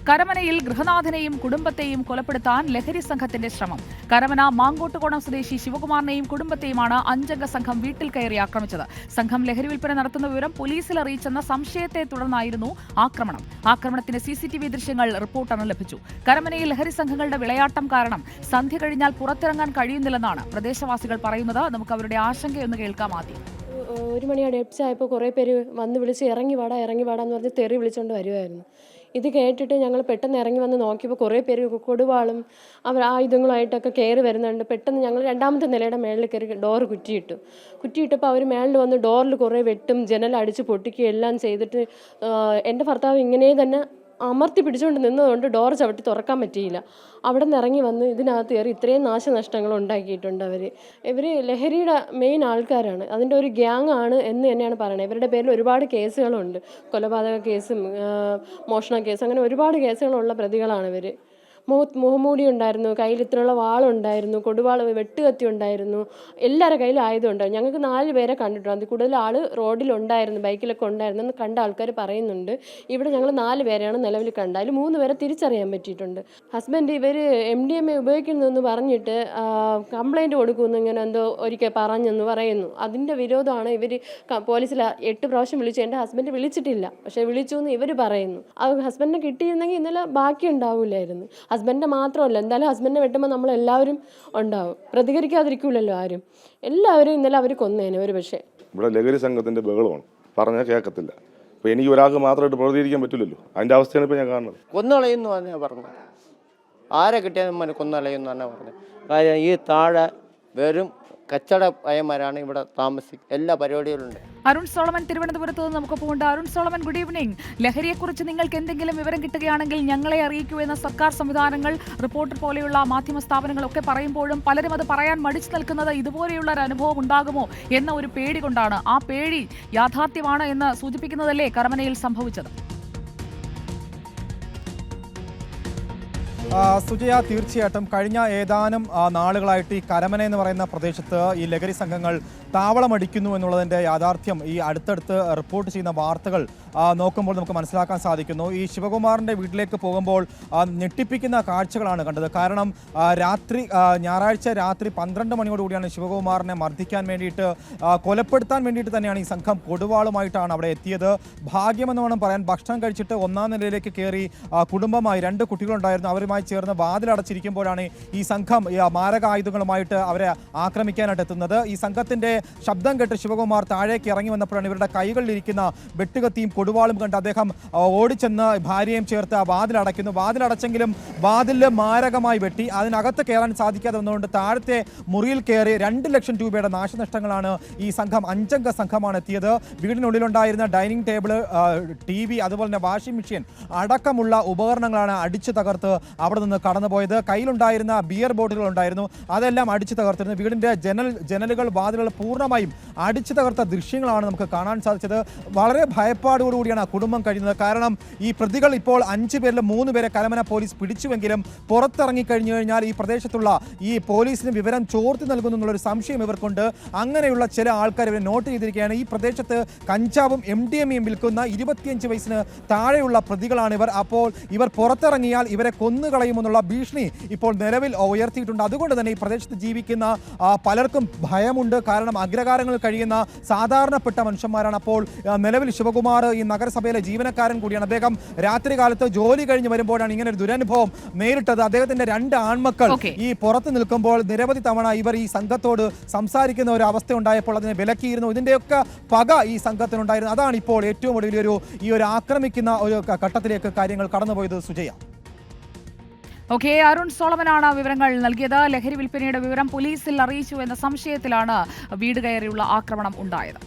കരമനയിൽ ഗൃഹനാഥനെയും കുടുംബത്തെയും കൊലപ്പെടുത്താൻ ലഹരി സംഘത്തിന്റെ ശ്രമം. കരമന മാങ്കോട്ടുകോണം സ്വദേശി ശിവകുമാറിനെയും കുടുംബത്തെയുമാണ് 5 അംഗ സംഘം വീട്ടിൽ കയറി ആക്രമിച്ചത്. സംഘം ലഹരി വിൽപ്പന നടത്തുന്ന വിവരം പോലീസിൽ അറിയിച്ചെന്ന സംശയത്തെ തുടർന്നായിരുന്നു ആക്രമണം. ആക്രമണത്തിന്റെ CCTV ദൃശ്യങ്ങൾ റിപ്പോർട്ടറിന് ലഭിച്ചു. കരമനയിൽ ലഹരി സംഘങ്ങളുടെ വിളയാട്ടം കാരണം സന്ധ്യ കഴിഞ്ഞാൽ പുറത്തിറങ്ങാൻ കഴിയുന്നില്ലെന്നാണ് പ്രദേശവാസികൾ പറയുന്നത്. നമുക്ക് അവരുടെ ആശങ്കയൊന്ന് കേൾക്കാം ആദ്യം. 1 മണി അടുപ്പിച്ചായപ്പോൾ കുറേ പേര് വന്ന് വിളിച്ച് ഇറങ്ങി വാടാന്ന് പറഞ്ഞ് തെറി വിളിച്ചുകൊണ്ട് വരുമായിരുന്നു. ഇത് കേട്ടിട്ട് ഞങ്ങൾ പെട്ടെന്ന് ഇറങ്ങി വന്ന് നോക്കിയപ്പോൾ കുറേ പേര് കൊടുവാളും അവർ ആയുധങ്ങളുമായിട്ടൊക്കെ കയറി വരുന്നുണ്ട്. പെട്ടെന്ന് ഞങ്ങൾ 2ാമത്തെ നിലയുടെ മേളിൽ കയറി ഡോറ് കുറ്റിയിട്ടപ്പോൾ അവർ മേളിൽ വന്ന് ഡോറിൽ കുറേ വെട്ടും ജനലടിച്ച് പൊട്ടിക്കുകയും എല്ലാം ചെയ്തിട്ട് എൻ്റെ ഭർത്താവ് ഇങ്ങനെ തന്നെ അമർത്തി പിടിച്ചുകൊണ്ട് നിന്നതുകൊണ്ട് ഡോർ ചവിട്ടി തുറക്കാൻ പറ്റിയില്ല. അവിടെ നിന്ന് ഇറങ്ങി വന്ന് ഇതിനകത്ത് കയറി ഇത്രയും നാശനഷ്ടങ്ങൾ ഉണ്ടാക്കിയിട്ടുണ്ട്. ഇവർ ലഹരിയുടെ മെയിൻ ആൾക്കാരാണ്, അതിൻ്റെ ഒരു ഗ്യാങ് ആണ് എന്ന് തന്നെയാണ് പറയുന്നത്. ഇവരുടെ പേരിൽ ഒരുപാട് കേസുകളുണ്ട്, കൊലപാതക കേസും മോഷണ കേസും, അങ്ങനെ ഒരുപാട് കേസുകളുള്ള പ്രതികളാണ് ഇവർ. മുഖംമൂടി ഉണ്ടായിരുന്നു, കയ്യിൽ ഇത്രയുള്ള വാളുണ്ടായിരുന്നു, കൊടുവാൾ വെട്ടുകത്തി ഉണ്ടായിരുന്നു, എല്ലാവരുടെ കയ്യിലും ആയുധം ഉണ്ടായിരുന്നു. ഞങ്ങൾക്ക് 4 പേരെ കണ്ടിട്ടുണ്ട്. അതിൽ കൂടുതൽ ആൾ റോഡിലുണ്ടായിരുന്നു, ബൈക്കിലൊക്കെ ഉണ്ടായിരുന്നു എന്ന് കണ്ട ആൾക്കാർ പറയുന്നുണ്ട്. ഇവിടെ ഞങ്ങൾ 4 പേരെയാണ് നിലവിൽ കണ്ട, അതിൽ 3 പേരെ തിരിച്ചറിയാൻ പറ്റിയിട്ടുണ്ട്. ഹസ്ബൻഡ് ഇവർ MDMA ഉപയോഗിക്കുന്നതെന്ന് പറഞ്ഞിട്ട് കംപ്ലൈൻറ്റ് കൊടുക്കുമെന്ന് ഇങ്ങനെ എന്തോ ഒരിക്കൽ പറഞ്ഞെന്ന് പറയുന്നു. അതിൻ്റെ വിരോധമാണ് ഇവർ പോലീസിൽ 8 പ്രാവശ്യം വിളിച്ചു. എൻ്റെ ഹസ്ബൻഡ് വിളിച്ചിട്ടില്ല, പക്ഷേ വിളിച്ചു എന്ന് ഇവർ പറയുന്നു. അത് ഹസ്ബൻഡിനെ കിട്ടിയിരുന്നെങ്കിൽ ഇന്നലെ ബാക്കി ഉണ്ടാവില്ലായിരുന്നു. ഹസ്ബൻഡിനെ മാത്രമല്ല, എന്തായാലും ഹസ്ബൻഡിനെ വെട്ടുമ്പോൾ നമ്മളെല്ലാവരും ഉണ്ടാവും, പ്രതികരിക്കാതിരിക്കില്ലല്ലോ ആരും. എല്ലാവരും ഇന്നലെ അവർ കൊന്നേനെ ഒരു പക്ഷേ. ഇവിടെ ലഹരി സംഘത്തിൻ്റെ ബഹളമാണ്, പറഞ്ഞാൽ കേൾക്കത്തില്ല. അപ്പോൾ എനിക്ക് ഒരാൾക്ക് മാത്രമായിട്ട് പ്രതികരിക്കാൻ പറ്റില്ലല്ലോ, അതിൻ്റെ അവസ്ഥയാണ് ഇപ്പോൾ ഞാൻ കാണുന്നത്. കൊന്നളയെന്ന് പറഞ്ഞാൽ പറഞ്ഞത്, ആരെ കിട്ടിയാൽ കൊന്നളയെന്ന് പറഞ്ഞാൽ പറഞ്ഞത്. കാര്യം ഈ താഴെ വെറും കച്ചവട പയ്യന്മാരാണ് ഇവിടെ താമസിക്കുന്നത്, എല്ലാ പരിപാടികളുണ്ട്. അരുൺ സോളമൻ തിരുവനന്തപുരത്ത് നിന്ന് നമുക്കൊപ്പമുണ്ട്. Arun Solomon, good evening. ലഹരിയെക്കുറിച്ച് നിങ്ങൾക്ക് എന്തെങ്കിലും വിവരം കിട്ടുകയാണെങ്കിൽ ഞങ്ങളെ അറിയിക്കൂ എന്ന് സർക്കാർ സംവിധാനങ്ങൾ, റിപ്പോർട്ടർ പോലെയുള്ള മാധ്യമ സ്ഥാപനങ്ങളൊക്കെ പറയുമ്പോഴും പലരും അത് പറയാൻ മടിച്ചു നിൽക്കുന്നത് ഇതുപോലെയുള്ള ഒരു അനുഭവം ഉണ്ടാകുമോ എന്ന ഒരു പേടി കൊണ്ടാണ്. ആ പേടി യാഥാർത്ഥ്യമാണ് എന്ന് സൂചിപ്പിക്കുന്നതല്ലേ കരമനയിൽ സംഭവിച്ചത്? സുജയ, തീർച്ചയായിട്ടും കഴിഞ്ഞ ഏതാനും നാളുകളായിട്ട് ഈ കരമന എന്ന് പറയുന്ന പ്രദേശത്ത് ഈ ലഹരി സംഘങ്ങൾ താവളമടിക്കുന്നു എന്നുള്ളതിൻ്റെ യാഥാർത്ഥ്യം ഈ അടുത്തടുത്ത് റിപ്പോർട്ട് ചെയ്യുന്ന വാർത്തകൾ നോക്കുമ്പോൾ നമുക്ക് മനസ്സിലാക്കാൻ സാധിക്കുന്നു. ഈ ശിവകുമാറിൻ്റെ വീട്ടിലേക്ക് പോകുമ്പോൾ ഞെട്ടിപ്പിക്കുന്ന കാഴ്ചകളാണ് കണ്ടത്. കാരണം ഞായറാഴ്ച രാത്രി 12 മണിയോടുകൂടിയാണ് ശിവകുമാറിനെ മർദ്ദിക്കാൻ വേണ്ടിയിട്ട്, കൊലപ്പെടുത്താൻ വേണ്ടിയിട്ട് തന്നെയാണ് ഈ സംഘം കൊടുവാളുമായിട്ടാണ് അവിടെ എത്തിയത്. ഭാഗ്യമെന്ന് വേണം പറയാൻ, ഭക്ഷണം കഴിച്ചിട്ട് 1ാം നിലയിലേക്ക് കയറി കുടുംബമായി 2 കുട്ടികളുണ്ടായിരുന്നു, അവരുമായി ചേർന്ന് വാതിലടച്ചിരിക്കുമ്പോഴാണ് ഈ സംഘം മാരകായുധങ്ങളുമായിട്ട് അവരെ ആക്രമിക്കാനായിട്ട് എത്തുന്നത്. ഈ സംഘത്തിൻ്റെ ശബ്ദം കേട്ട് ശിവകുമാർ താഴേക്ക് ഇറങ്ങി വന്നപ്പോഴാണ് ഇവരുടെ കൈകളിലിരിക്കുന്ന വെട്ടുകത്തിയും കൊടുവാളും കണ്ട് അദ്ദേഹം ഓടിച്ചെന്ന് ഭാര്യയും ചേർത്ത് വാതിലടയ്ക്കുന്നു. വാതിലടച്ചെങ്കിലും വാതിലിൽ മാരകമായി വെട്ടി. അതിനകത്ത് കയറാൻ സാധിക്കാതെ വന്നതുകൊണ്ട് താഴത്തെ മുറിയിൽ കയറി 2 ലക്ഷം രൂപയുടെ നാശനഷ്ടങ്ങളാണ് ഈ സംഘം 5 അംഗ സംഘമാണ് എത്തിയത്. വീടിനുള്ളിലുണ്ടായിരുന്ന ഡൈനിങ് ടേബിൾ, TV, അതുപോലെ തന്നെ വാഷിംഗ് മെഷീൻ അടക്കമുള്ള ഉപകരണങ്ങളാണ് അടിച്ചു തകർത്ത് അവിടെ നിന്ന് കടന്നുപോയത്. കയ്യിലുണ്ടായിരുന്ന ബിയർ ബോട്ടിലുകൾ ഉണ്ടായിരുന്നു, അതെല്ലാം അടിച്ചു തകർത്തിരുന്നു. വീടിൻ്റെ ജനലുകൾ, വാതിലുകൾ പൂർണ്ണമായും അടിച്ചു തകർത്ത ദൃശ്യങ്ങളാണ് നമുക്ക് കാണാൻ സാധിച്ചത്. വളരെ ഭയപ്പാടോടുകൂടിയാണ് ആ കുടുംബം കഴിയുന്നത്. കാരണം ഈ പ്രതികൾ ഇപ്പോൾ 5 പേരിൽ 3 പേരെ കരമന പോലീസ് പിടിച്ചുവെങ്കിലും പുറത്തിറങ്ങി കഴിഞ്ഞു കഴിഞ്ഞാൽ ഈ പ്രദേശത്തുള്ള ഈ പോലീസിന് വിവരം ചോർത്തി നൽകുന്നു എന്നുള്ളൊരു സംശയം ഇവർക്കുണ്ട്. അങ്ങനെയുള്ള ചില ആൾക്കാർ ഇവരെ നോട്ട് ചെയ്തിരിക്കുകയാണ്. ഈ പ്രദേശത്ത് കഞ്ചാവും MDMAയും വിൽക്കുന്ന 25 വയസ്സിന് താഴെയുള്ള പ്രതികളാണ് ഇവർ. അപ്പോൾ ഇവർ പുറത്തിറങ്ങിയാൽ ഇവരെ കൊന്നുകളയുമെന്നുള്ള ഭീഷണി ഇപ്പോൾ നിലവിൽ ഉയർത്തിയിട്ടുണ്ട്. അതുകൊണ്ട് തന്നെ ഈ പ്രദേശത്ത് ജീവിക്കുന്ന പലർക്കും ഭയമുണ്ട്. കാരണം അഗ്രഹാരങ്ങളിൽ കഴിയുന്ന സാധാരണപ്പെട്ട മനുഷ്യന്മാരാണ്. അപ്പോൾ നിലവിൽ ശിവകുമാർ ഈ നഗരസഭയിലെ ജീവനക്കാരൻ കൂടിയാണ്. അദ്ദേഹം രാത്രി കാലത്ത് ജോലി കഴിഞ്ഞ് വരുമ്പോഴാണ് ഇങ്ങനെ ഒരു ദുരനുഭവം നേരിട്ടത്. അദ്ദേഹത്തിന്റെ 2 ആൺമക്കൾ ഈ പുറത്ത് നിൽക്കുമ്പോൾ നിരവധി തവണ ഇവർ ഈ സംഘത്തോട് സംസാരിക്കുന്ന ഒരു അവസ്ഥ ഉണ്ടായപ്പോൾ അതിനെ വിലക്കിയിരുന്നു. ഇതിന്റെയൊക്കെ പക ഈ സംഘത്തിനുണ്ടായിരുന്നു. അതാണ് ഇപ്പോൾ ഏറ്റവും ഒടുവിൽ ഈ ഒരു ആക്രമിക്കുന്ന ഒരു ഘട്ടത്തിലേക്ക് കാര്യങ്ങൾ കടന്നുപോയത്. സുജയ. അരുൺ സോളമനാണ് വിവരങ്ങൾ നൽകിയത്. ലഹരി വിൽപ്പനയുടെ വിവരം പോലീസിൽ അറിയിച്ചു എന്ന സംശയത്തിലാണ് വീട് കയറിയുള്ള ആക്രമണം ഉണ്ടായത്.